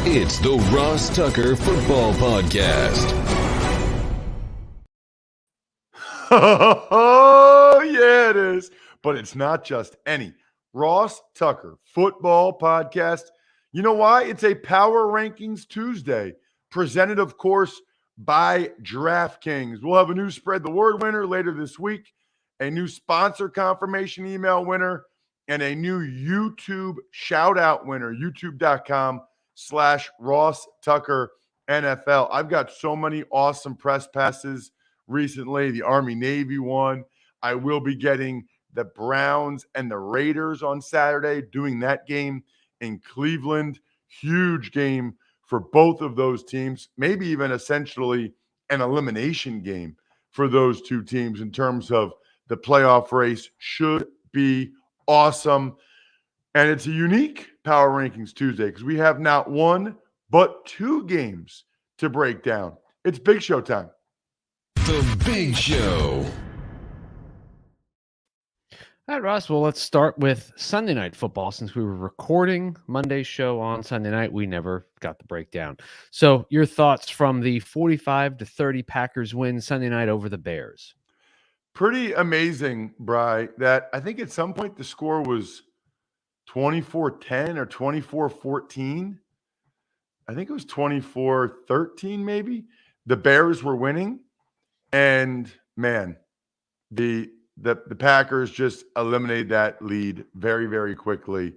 It's the Ross Tucker Football Podcast. Oh, yeah, it is. But it's not just any Ross Tucker Football Podcast. You know why? It's a Power Rankings Tuesday, presented, of course, by DraftKings. We'll have a new Spread the Word winner later this week, a new sponsor confirmation email winner, and a new YouTube shout out winner, youtube.com/Ross Tucker NFL. I've got so many awesome press passes recently, the Army-Navy one. I will be getting the Browns and the Raiders on Saturday, doing that game in Cleveland. Huge game for both of those teams, maybe even essentially an elimination game for those two teams in terms of the playoff race. Should be awesome. And it's a unique Power Rankings Tuesday because we have not one, but two games to break down. It's Big Show time. The Big Show. All right, Ross. Well, let's start with Sunday Night Football. Since we were recording Monday's show on Sunday night, we never got the breakdown. So your thoughts from the 45-30 Packers win Sunday night over the Bears? Pretty amazing, Bri, that I think at some point the score was 24-10 or 24-14. I think it was 24-13 maybe. The Bears were winning. And, man, the Packers just eliminated that lead very, very quickly.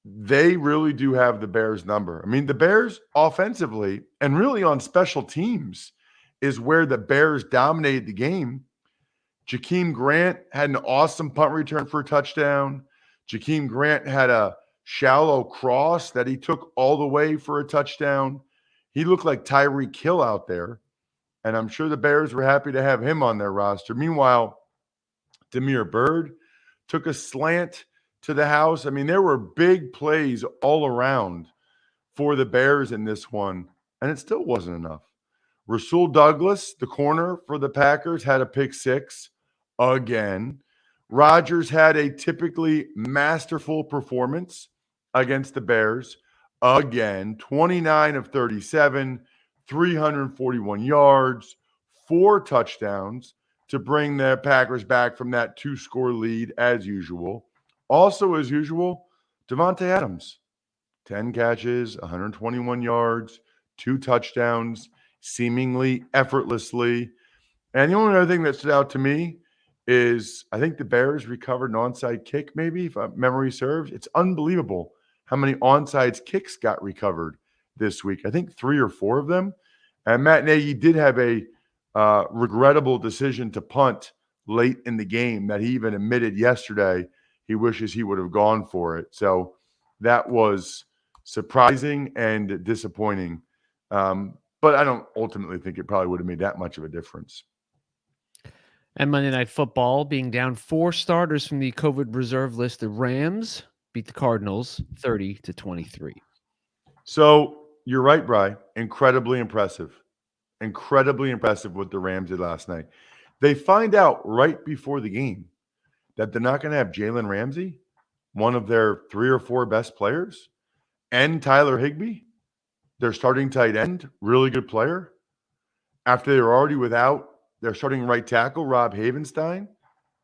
They really do have the Bears number. I mean, the Bears offensively and really on special teams is where the Bears dominated the game. Jakeem Grant had an awesome punt return for a touchdown. Jakeem Grant had a shallow cross that he took all the way for a touchdown. He looked like Tyreek Hill out there, and I'm sure the Bears were happy to have him on their roster. Meanwhile, Damiere Byrd took a slant to the house. I mean, there were big plays all around for the Bears in this one, and it still wasn't enough. Rasul Douglas, the corner for the Packers, had a pick six again. Rodgers had a typically masterful performance against the Bears again. 29 of 37, 341 yards, 4 touchdowns to bring the Packers back from that 2-score lead as usual. Also, as usual, Davante Adams, 10 catches, 121 yards, 2 touchdowns, seemingly effortlessly. And the only other thing that stood out to me is I think the Bears recovered an onside kick, maybe, if memory serves. It's unbelievable how many onside kicks got recovered this week. I think 3 or 4 of them. And Matt Nagy did have a regrettable decision to punt late in the game that he even admitted yesterday he wishes he would have gone for it. So that was surprising and disappointing. But I don't ultimately think it probably would have made that much of a difference. And Monday Night Football, being down 4 starters from the COVID reserve list, the Rams beat the Cardinals 30-23. So you're right, Bri. Incredibly impressive. Incredibly impressive what the Rams did last night. They find out right before the game that they're not going to have Jalen Ramsey, one of their 3 or 4 best players, and Tyler Higbee, their starting tight end, really good player. After they were already without their starting right tackle, Rob Havenstein,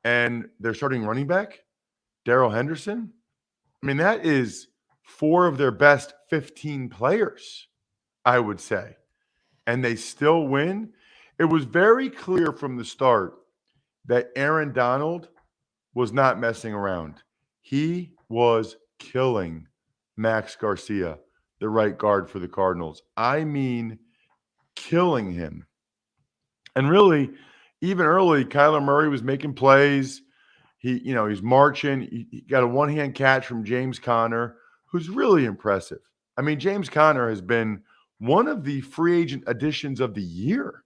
and their starting running back, Darrell Henderson. I mean, that is 4 of their best 15 players, I would say. And they still win. It was very clear from the start that Aaron Donald was not messing around. He was killing Max Garcia, the right guard for the Cardinals. I mean, killing him. And really, even early, Kyler Murray was making plays. He's marching. He got a one-hand catch from James Conner, who's really impressive. I mean, James Conner has been one of the free agent additions of the year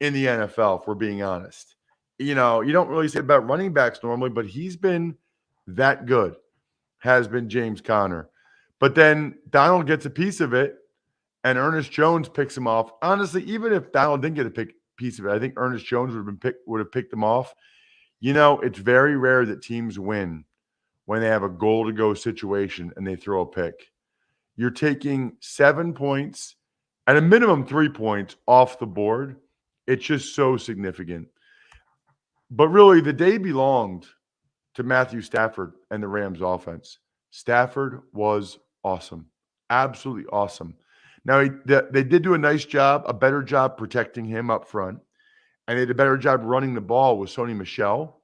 in the NFL, if we're being honest. You don't really say about running backs normally, but he's been that good, has been James Conner. But then Donald gets a piece of it, and Ernest Jones picks him off. Honestly, even if Donald didn't get a piece of it, I think Ernest Jones would have picked him off. It's very rare that teams win when they have a goal-to-go situation and they throw a pick. You're taking 7 points, at a minimum 3 points off the board. It's just so significant. But really, the day belonged to Matthew Stafford and the Rams offense. Stafford was awesome. Absolutely awesome. Now, they did do a nice job, a better job protecting him up front, and they did a better job running the ball with Sony Michel.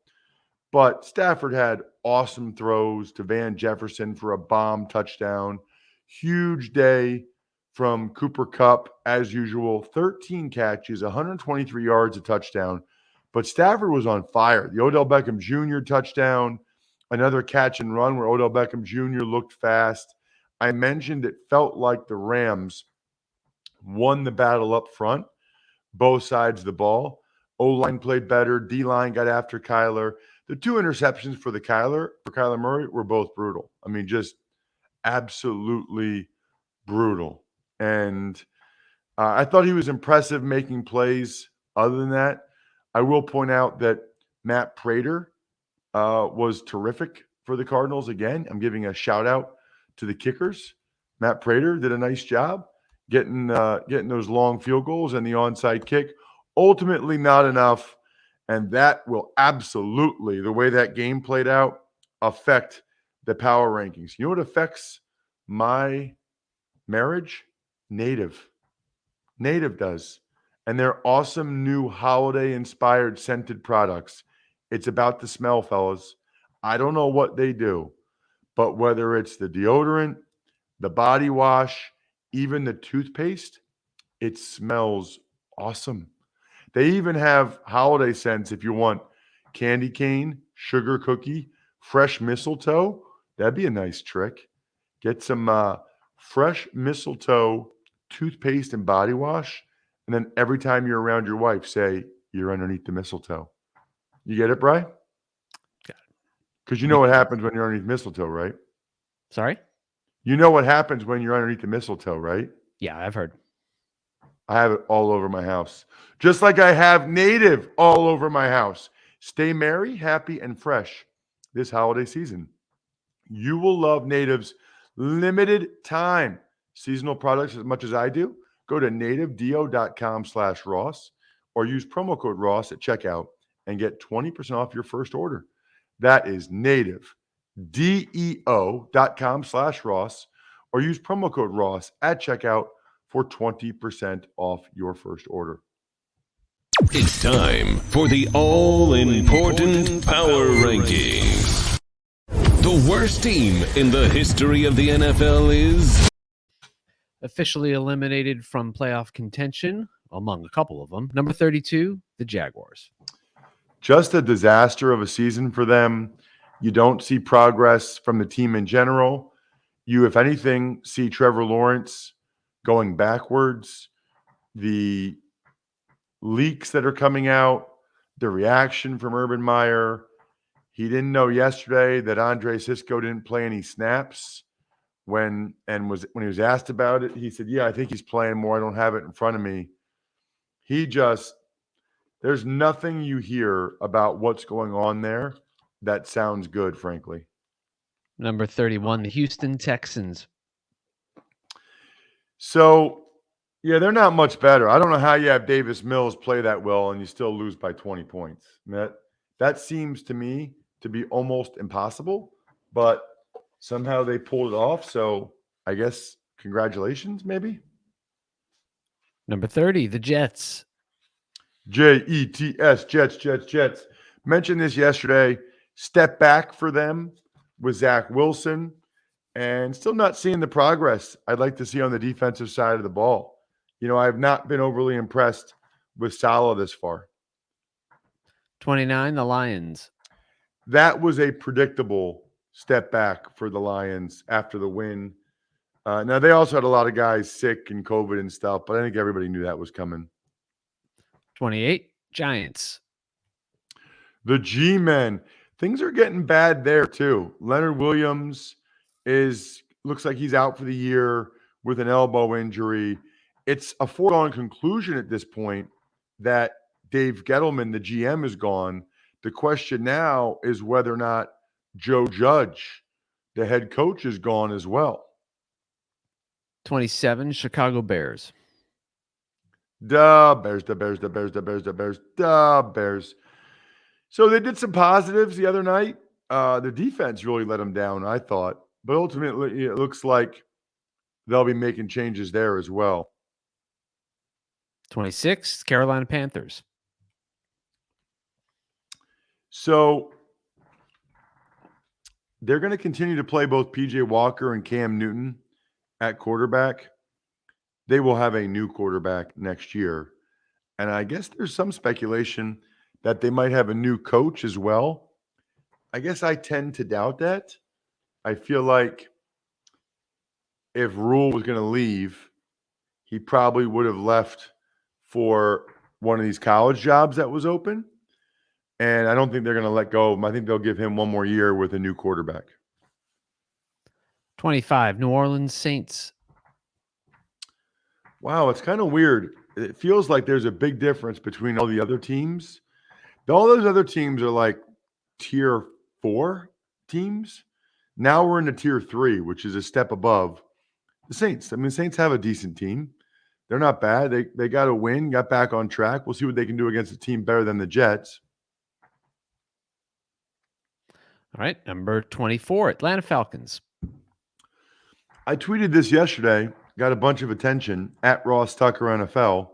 But Stafford had awesome throws to Van Jefferson for a bomb touchdown. Huge day from Cooper Kupp, as usual. 13 catches, 123 yards, a touchdown. But Stafford was on fire. The Odell Beckham Jr. touchdown, another catch and run where Odell Beckham Jr. looked fast. I mentioned it felt like the Rams won the battle up front, both sides of the ball. O-line played better. D-line got after Kyler. The 2 interceptions for Kyler Murray were both brutal. I mean, just absolutely brutal. And I thought he was impressive making plays. Other than that, I will point out that Matt Prater was terrific for the Cardinals. Again, I'm giving a shout out to the kickers. Matt Prater did a nice job getting those long field goals and the onside kick. Ultimately, not enough. And that will absolutely, the way that game played out, affect the power rankings. You know what affects my marriage? Native. Native does. And their awesome new holiday-inspired scented products. It's about the smell, fellas. I don't know what they do, but whether it's the deodorant, the body wash, even the toothpaste, it smells awesome. They even have holiday scents if you want candy cane, sugar cookie, fresh mistletoe. That'd be a nice trick. Get some fresh mistletoe toothpaste and body wash. And then every time you're around your wife, say, you're underneath the mistletoe. You get it, Bri? Got it. Because you know what happens when you're underneath mistletoe, right? Sorry? You know what happens when you're underneath the mistletoe, right? Yeah, I've heard. I have it all over my house. Just like I have native all over my house. Stay merry, happy, and fresh this holiday season. You will love Native's limited time seasonal products as much as I do. Go to nativedeo.com/Ross or use promo code Ross at checkout and get 20% off your first order. That is nativedeo.com/Ross or use promo code Ross at checkout for 20% off your first order. It's time for the all-important Power Rankings. The worst team in the history of the NFL is Officially eliminated from playoff contention, among a couple of them. Number 32, the Jaguars. Just a disaster of a season for them. You don't see progress from the team in general. You, if anything, see Trevor Lawrence going backwards. The leaks that are coming out, the reaction from Urban Meyer. He didn't know yesterday that Andre Sisco didn't play any snaps when he was asked about it. He said, "Yeah, I think he's playing more. I don't have it in front of me." There's nothing you hear about what's going on there that sounds good, frankly. Number 31, the Houston Texans. So, yeah, they're not much better. I don't know how you have Davis Mills play that well and you still lose by 20 points. That seems to me to be almost impossible, but somehow they pulled it off. So I guess congratulations, maybe. Number 30, the Jets. Jets, Jets. Mentioned this yesterday. Step back for them with Zach Wilson and still not seeing the progress I'd like to see on the defensive side of the ball. You know, I have not been overly impressed with Salah this far. 29, the Lions. That was a predictable step back for the Lions after the win. Now, they also had a lot of guys sick and COVID and stuff, but I think everybody knew that was coming. 28, Giants. The G-men. Things are getting bad there, too. Leonard Williams looks like he's out for the year with an elbow injury. It's a foregone conclusion at this point that Dave Gettleman, the GM, is gone. The question now is whether or not Joe Judge, the head coach, is gone as well. 27, Chicago Bears. The Bears. So they did some positives the other night. The defense really let them down, I thought. But ultimately, it looks like they'll be making changes there as well. 26, Carolina Panthers. So they're going to continue to play both PJ Walker and Cam Newton at quarterback. They will have a new quarterback next year. And I guess there's some speculation that they might have a new coach as well. I guess I tend to doubt that. I feel like if Rule was going to leave, he probably would have left for one of these college jobs that was open. And I don't think they're going to let go of him. I think they'll give him one more year with a new quarterback. 25, New Orleans Saints. Wow, it's kind of weird. It feels like there's a big difference between all the other teams. All those other teams are like tier 4 teams. Now we're in the tier 3, which is a step above the Saints. I mean, the Saints have a decent team. They're not bad. They got a win, got back on track. We'll see what they can do against a team better than the Jets. All right, number 24, Atlanta Falcons. I tweeted this yesterday, got a bunch of attention, at Ross Tucker NFL.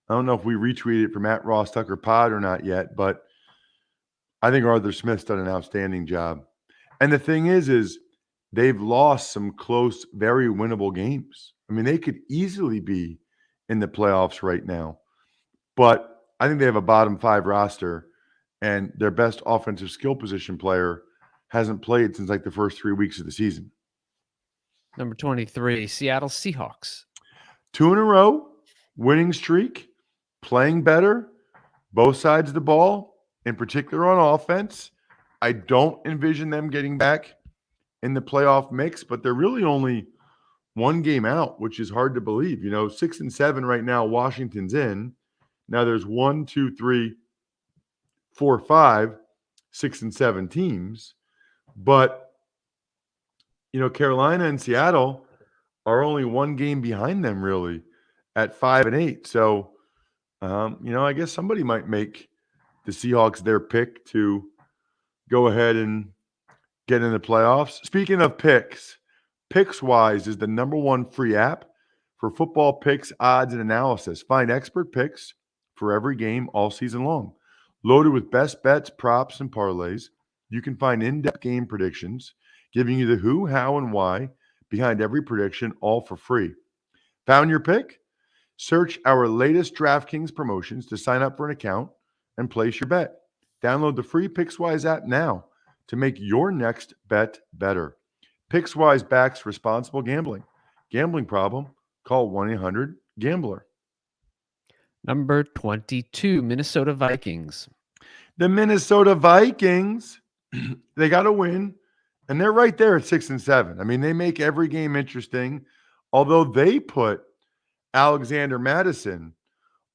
I don't know if we retweeted it from at Ross Tucker Pod or not yet, but I think Arthur Smith's done an outstanding job. And the thing is they've lost some close, very winnable games. I mean, they could easily be in the playoffs right now. But I think they have a bottom 5 roster, and their best offensive skill position player hasn't played since like the first 3 weeks of the season. Number 23, Seattle Seahawks. 2 in a row, winning streak, playing better, both sides of the ball, in particular on offense. I don't envision them getting back in the playoff mix, but they're really only one game out, which is hard to believe. 6-7 right now, Washington's in. Now there's 1, 2, 3, 4, 5, 6 and 7 teams. But, Carolina and Seattle are only one game behind them, really, at 5 and 8. So, I guess somebody might make the Seahawks their pick to go ahead and get in the playoffs. Speaking of picks, PicksWise is the number one free app for football picks, odds, and analysis. Find expert picks for every game all season long. Loaded with best bets, props, and parlays, you can find in-depth game predictions, giving you the who, how, and why behind every prediction, all for free. Found your pick? Search our latest DraftKings promotions to sign up for an account and place your bet. Download the free PicksWise app now to make your next bet better. PicksWise backs responsible gambling. Gambling problem? Call 1-800-GAMBLER. Number 22, Minnesota Vikings. The Minnesota Vikings, they got to win, and they're right there at 6-7. I mean, they make every game interesting, although they put Alexander Madison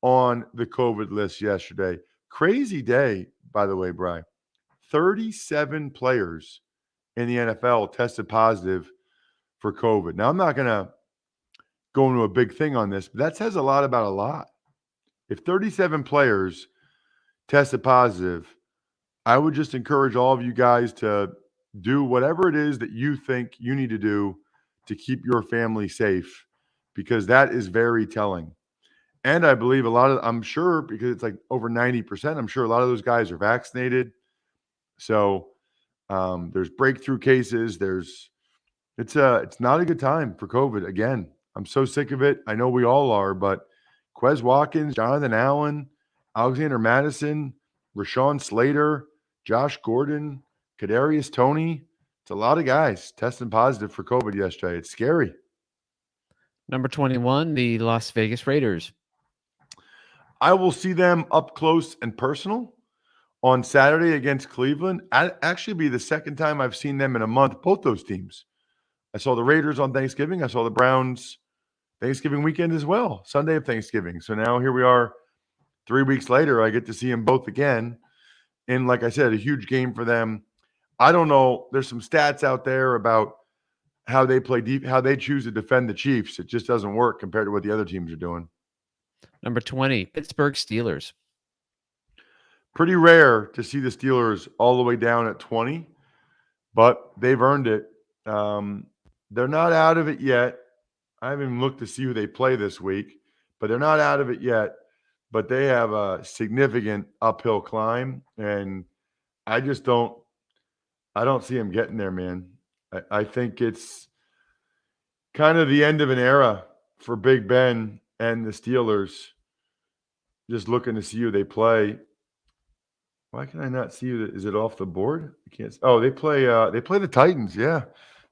on the COVID list yesterday. Crazy day, by the way, Bri. 37 players in the NFL tested positive for COVID. Now, I'm not going to go into a big thing on this, but that says a lot about a lot. If 37 players tested positive, I would just encourage all of you guys to do whatever it is that you think you need to do to keep your family safe, because that is very telling. And I believe I'm sure, because it's like over 90%, I'm sure a lot of those guys are vaccinated. So there's breakthrough cases. It's not a good time for COVID. Again, I'm so sick of it. I know we all are, but Quez Watkins, Jonathan Allen, Alexander Madison, Rashawn Slater, Josh Gordon, Kadarius Toney. It's a lot of guys testing positive for COVID yesterday. It's scary. Number 21, the Las Vegas Raiders. I will see them up close and personal on Saturday against Cleveland. Actually be the second time I've seen them in a month, both those teams. I saw the Raiders on Thanksgiving. I saw the Browns Thanksgiving weekend as well, Sunday of Thanksgiving. So now here we are 3 weeks later. I get to see them both again. And like I said, a huge game for them. I don't know. There's some stats out there about how they play deep, how they choose to defend the Chiefs. It just doesn't work compared to what the other teams are doing. Number 20, Pittsburgh Steelers. Pretty rare to see the Steelers all the way down at 20, but they've earned it. They're not out of it yet. I haven't even looked to see who they play this week, but they're not out of it yet. But they have a significant uphill climb, and I just don't see them getting there, man. I think it's kind of the end of an era for Big Ben and the Steelers. Just looking to see who they play. Why can I not see you? Is it off the board? I can't. Oh, they play the Titans. Yeah,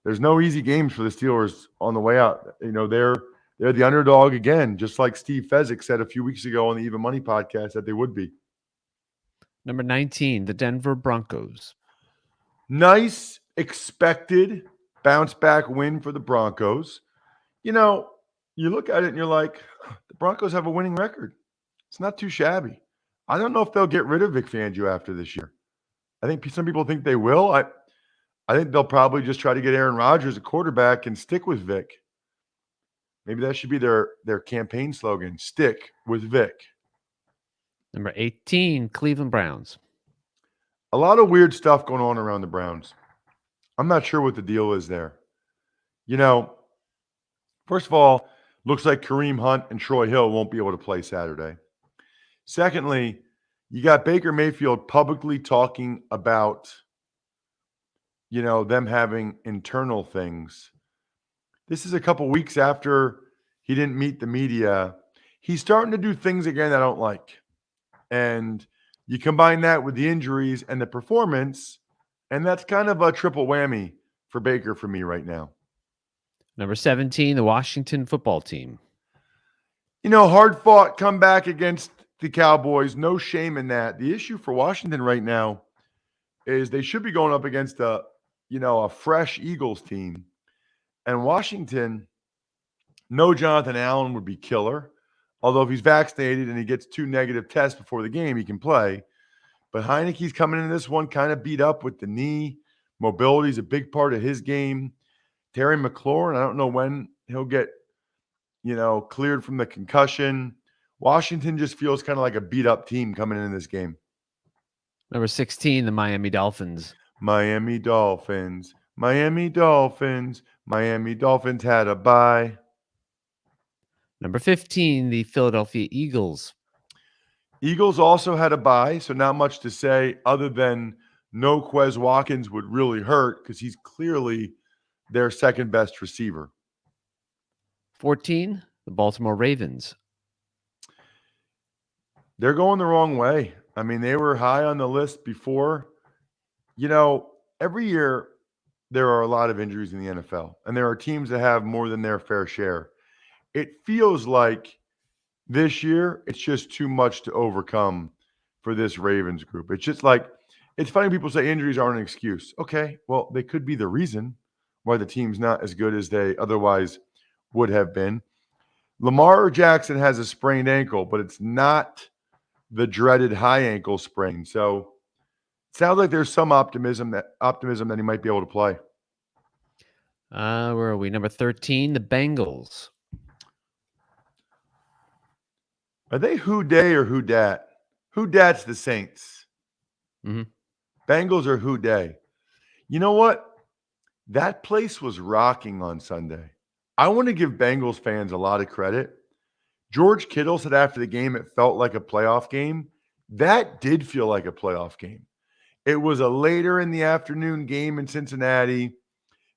there's no easy games for the Steelers on the way out. You know, they're the underdog again, just like Steve Fezzik said a few weeks ago on the Even Money podcast that they would be. Number 19, the Denver Broncos. Nice expected bounce back win for the Broncos. You know, you look at it and you're like, the Broncos have a winning record. It's not too shabby. I don't know if they'll get rid of Vic Fangio after this year. I think some people think they will. I think they'll probably just try to get Aaron Rodgers a quarterback and stick with Vic. Maybe that should be their campaign slogan, stick with Vic. Number 18, Cleveland Browns. A lot of weird stuff going on around the Browns. I'm not sure what the deal is there. You know, first of all, looks like Kareem Hunt and Troy Hill won't be able to play Saturday. Secondly, you got Baker Mayfield publicly talking about, you know, them having internal things. This is a couple weeks after he didn't meet the media. He's starting to do things again I don't like. And you combine that with the injuries and the performance, and that's kind of a triple whammy for Baker for me right now. Number 17, the Washington football team. You know, hard-fought comeback against the Cowboys. No shame in that. The issue for Washington right now is they should be going up against a fresh Eagles team. And Washington, no Jonathan Allen would be killer. Although if he's vaccinated and he gets 2 negative tests before the game, he can play. But Heineke's coming into this one kind of beat up with the knee. Mobility is a big part of his game. Terry McLaurin, I don't know when he'll get, cleared from the concussion. Washington just feels kind of like a beat-up team coming in this game. Number 16, the Miami Dolphins. Miami Dolphins. Miami Dolphins. Miami Dolphins had a bye. Number 15, the Philadelphia Eagles. Eagles also had a bye, so not much to say other than no Quez Watkins would really hurt because he's clearly their second best receiver. 14, the Baltimore Ravens. They're going the wrong way. I mean, they were high on the list before. You know, every year there are a lot of injuries in the NFL, and there are teams that have more than their fair share. It feels like this year it's just too much to overcome for this Ravens group. It's just like, it's funny people say injuries aren't an excuse. Okay, well, they could be the reason why the team's not as good as they otherwise would have been. Lamar Jackson has a sprained ankle, but it's not the dreaded high ankle sprain. So it sounds like there's some optimism that he might be able to play. Where are we? Number 13, the Bengals. Are they who day or who dat? Who dat's the Saints. Mm-hmm. Bengals are who day. You know what? That place was rocking on Sunday. I want to give Bengals fans a lot of credit. George Kittle said after the game it felt like a playoff game. That did feel like a playoff game. It was a later in the afternoon game in Cincinnati.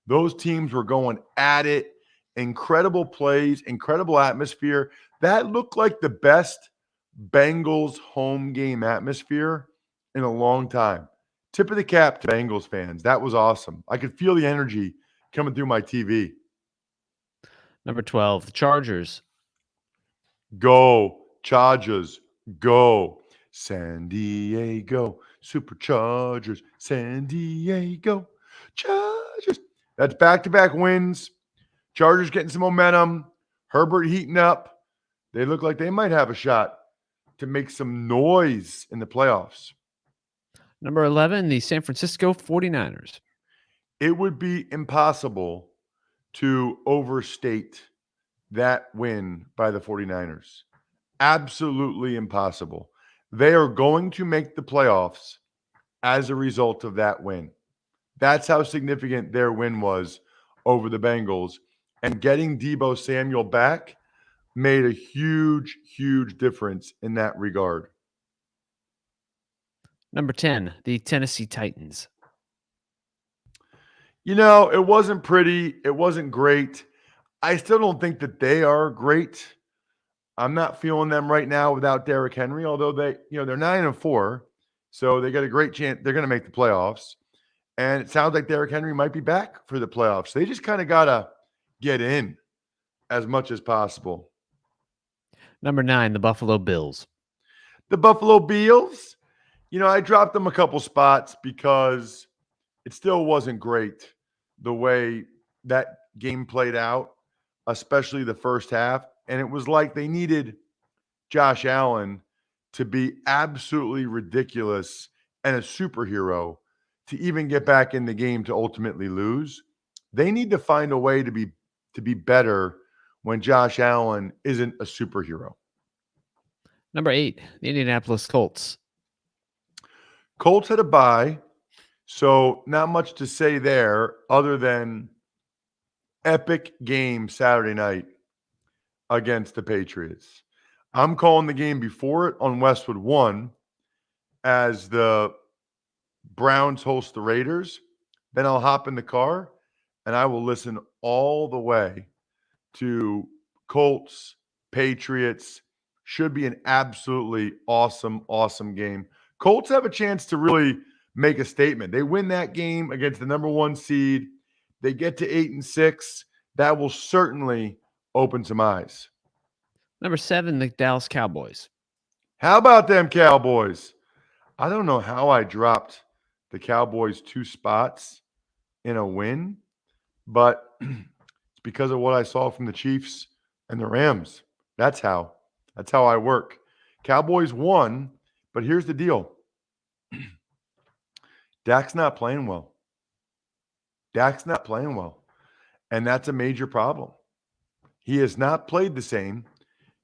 Those teams were going at it. Incredible plays, incredible atmosphere. That looked like the best Bengals home game atmosphere in a long time. Tip of the cap to Bengals fans. That was awesome. I could feel the energy coming through my TV. Number 12, the Chargers. Go, Chargers, go. San Diego, Superchargers, San Diego, Chargers. That's back-to-back wins. Chargers getting some momentum. Herbert heating up. They look like they might have a shot to make some noise in the playoffs. Number 11, the San Francisco 49ers. It would be impossible to overstate that win by the 49ers. Absolutely impossible. They are going to make the playoffs as a result of that win. That's how significant their win was over the Bengals. And getting Deebo Samuel back made a huge, huge difference in that regard. Number 10, the Tennessee Titans. It wasn't pretty. It wasn't great. I still don't think that they are great. I'm not feeling them right now without Derrick Henry, although they're 9-4. So they got a great chance. They're going to make the playoffs. And it sounds like Derrick Henry might be back for the playoffs. They just kind of got to get in as much as possible. Number 9, the Buffalo Bills. The Buffalo Bills, I dropped them a couple spots because it still wasn't great the way that game played out, especially the first half. And it was like they needed Josh Allen to be absolutely ridiculous and a superhero to even get back in the game to ultimately lose. They need to find a way to be better when Josh Allen isn't a superhero. Number 8, the Indianapolis Colts. Colts had a bye, so not much to say there other than epic game Saturday night against the Patriots. I'm calling the game before it on Westwood 1 as the Browns host the Raiders. Then I'll hop in the car and I will listen all the way to Colts, Patriots. Should be an absolutely awesome, awesome game. Colts have a chance to really make a statement. They win that game against the number 1 seed. They get to 8-6. That will certainly open some eyes. Number 7, the Dallas Cowboys. How about them Cowboys? I don't know how I dropped the Cowboys 2 spots in a win, but it's because of what I saw from the Chiefs and the Rams. That's how I work. Cowboys won, but here's the deal. Dak's not playing well. And that's a major problem. He has not played the same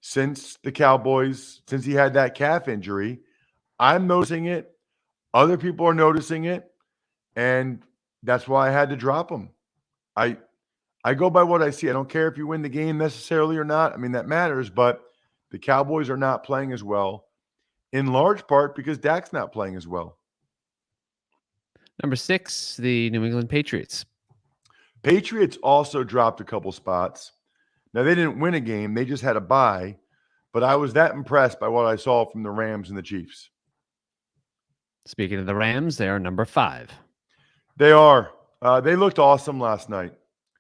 since he had that calf injury. I'm noticing it. Other people are noticing it. And that's why I had to drop him. I go by what I see. I don't care if you win the game necessarily or not. I mean, that matters, but the Cowboys are not playing as well, in large part because Dak's not playing as well. Number 6, the New England Patriots. Patriots also dropped a couple spots. Now, they didn't win a game. They just had a bye, but I was that impressed by what I saw from the Rams and the Chiefs. Speaking of the Rams, they are number 5. They are. They looked awesome last night.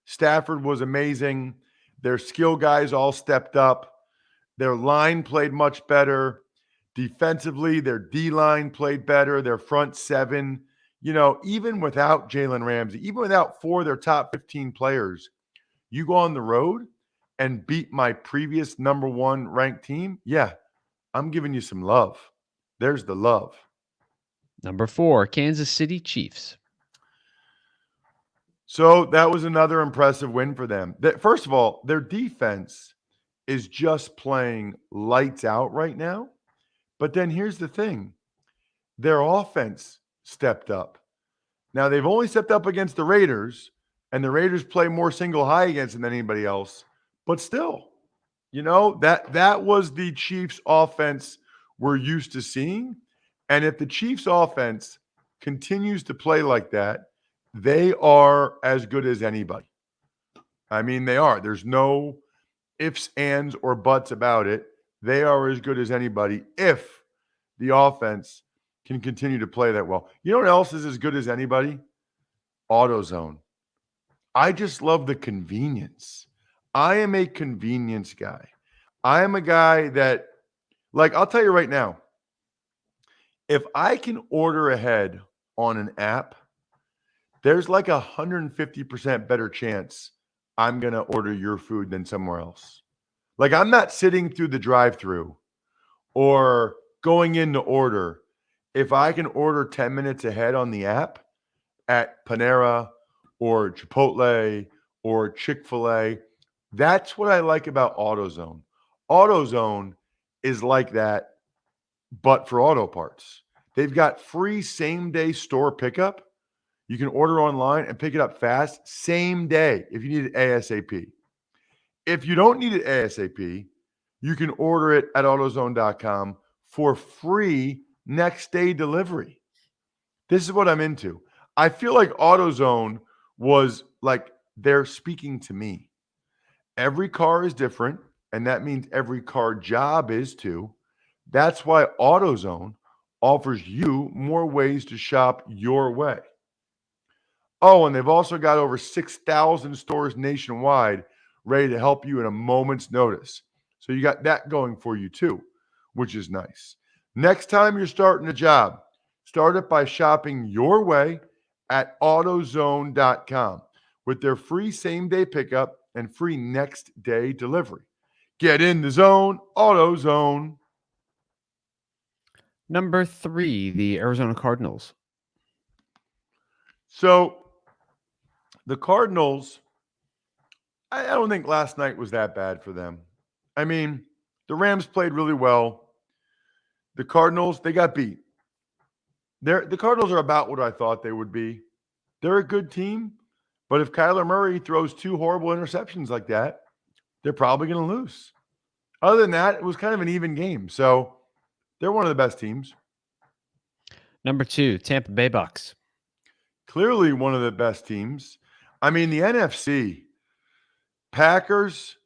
Stafford was amazing. Their skill guys all stepped up. Their line played much better. Defensively, their D-line played better. Their front 7, even without Jalen Ramsey, even without 4 of their top 15 players, you go on the road and beat my previous number 1 ranked team. Yeah, I'm giving you some love. There's the love. Number 4, Kansas City Chiefs. So that was another impressive win for them. First of all, their defense is just playing lights out right now. But then here's the thing. Their offense stepped up. Now, they've only stepped up against the Raiders, and the Raiders play more single high against them than anybody else. But still, that was the Chiefs offense we're used to seeing. And if the Chiefs offense continues to play like that, they are as good as anybody. I mean, they are. There's no ifs, ands, or buts about it. They are as good as anybody if the offense can continue to play that well. You know what else is as good as anybody? AutoZone. I just love the convenience. I am a convenience guy. I am a guy that, I'll tell you right now, if I can order ahead on an app, there's like 150% better chance I'm going to order your food than somewhere else. I'm not sitting through the drive-thru or going in to order. If I can order 10 minutes ahead on the app at Panera or Chipotle or Chick-fil-A. That's what I like about AutoZone. AutoZone is like that, but for auto parts. They've got free same-day store pickup. You can order online and pick it up fast, same day, if you need it ASAP. If you don't need it ASAP, you can order it at AutoZone.com for free next-day delivery. This is what I'm into. I feel like AutoZone was like they're speaking to me. Every car is different, and that means every car job is too. That's why AutoZone offers you more ways to shop your way. Oh, and they've also got over 6,000 stores nationwide ready to help you in a moment's notice. So you got that going for you too, which is nice. Next time you're starting a job, start it by shopping your way at AutoZone.com with their free same-day pickup and free next-day delivery. Get in the zone, AutoZone. Number 3, the Arizona Cardinals. So the Cardinals, I don't think last night was that bad for them. I mean, the Rams played really well. The Cardinals, they got beat. The Cardinals are about what I thought they would be. They're a good team, but if Kyler Murray throws 2 horrible interceptions like that, they're probably going to lose. Other than that, it was kind of an even game. So they're one of the best teams. Number 2, Tampa Bay Bucks. Clearly one of the best teams. I mean, the NFC, Packers,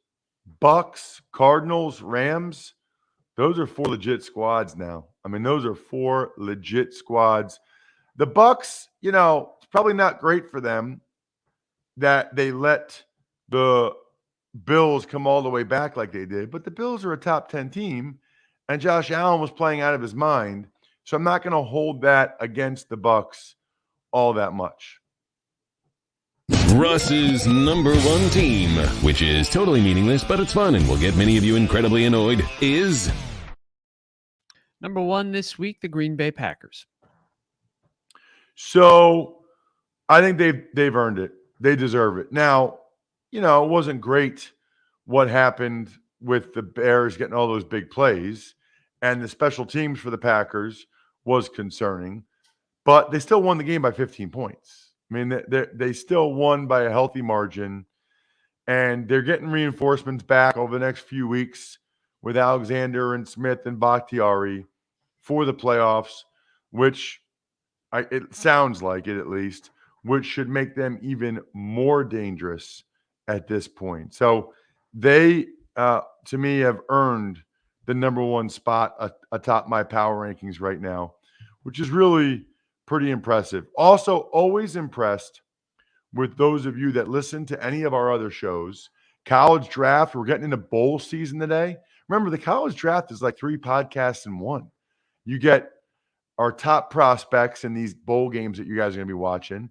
Bucks, Cardinals, Rams, those are 4 legit squads now. I mean, those are 4 legit squads. The Bucks, it's probably not great for them that they let the Bills come all the way back like they did, but the Bills are a top 10 team, and Josh Allen was playing out of his mind. So I'm not going to hold that against the Bucks all that much. Russ's number 1 team, which is totally meaningless, but it's fun and will get many of you incredibly annoyed, is... Number 1 this week, the Green Bay Packers. So I think they've earned it. They deserve it. Now, it wasn't great what happened with the Bears getting all those big plays, and the special teams for the Packers was concerning, but they still won the game by 15 points. I mean, they still won by a healthy margin, and they're getting reinforcements back over the next few weeks with Alexander and Smith and Bakhtiari for the playoffs, which it sounds like it at least, which should make them even more dangerous at this point. So they, to me, have earned the number 1 spot atop my power rankings right now, which is really pretty impressive. Also, always impressed with those of you that listen to any of our other shows. College Draft, we're getting into bowl season today. Remember, the College Draft is like 3 podcasts in one. You get our top prospects in these bowl games that you guys are going to be watching,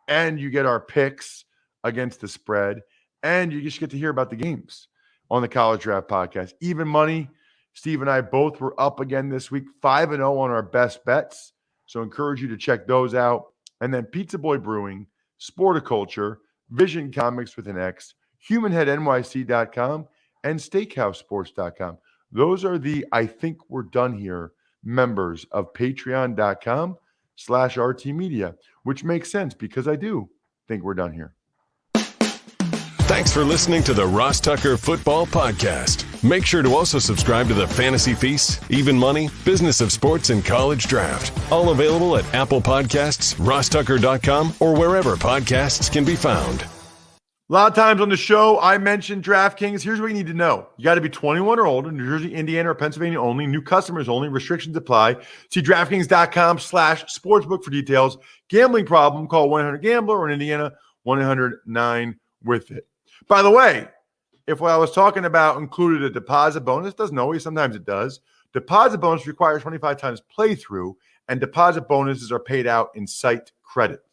and you get our picks against the spread, and you just get to hear about the games on the College Draft podcast. Even money, Steve and I both were up again this week, 5-0 on our best bets. So encourage you to check those out. And then Pizza Boy Brewing, Sporticulture, Vision Comics with an X, HumanHeadNYC.com, and SteakhouseSports.com. Those are the I Think We're Done Here members of Patreon.com/RT Media, which makes sense because I do think we're done here. Thanks for listening to the Ross Tucker Football Podcast. Make sure to also subscribe to the Fantasy Feast, Even Money, Business of Sports, and College Draft. All available at Apple Podcasts, RossTucker.com, or wherever podcasts can be found. A lot of times on the show, I mentioned DraftKings. Here's what you need to know. You got to be 21 or older, New Jersey, Indiana, or Pennsylvania only. New customers only. Restrictions apply. See DraftKings.com/sportsbook for details. Gambling problem, call 1-800-GAMBLER, or in Indiana, 1-800-9-WITH-IT. By the way, if what I was talking about included a deposit bonus, doesn't always, sometimes it does. Deposit bonus requires 25 times playthrough, and deposit bonuses are paid out in site credit.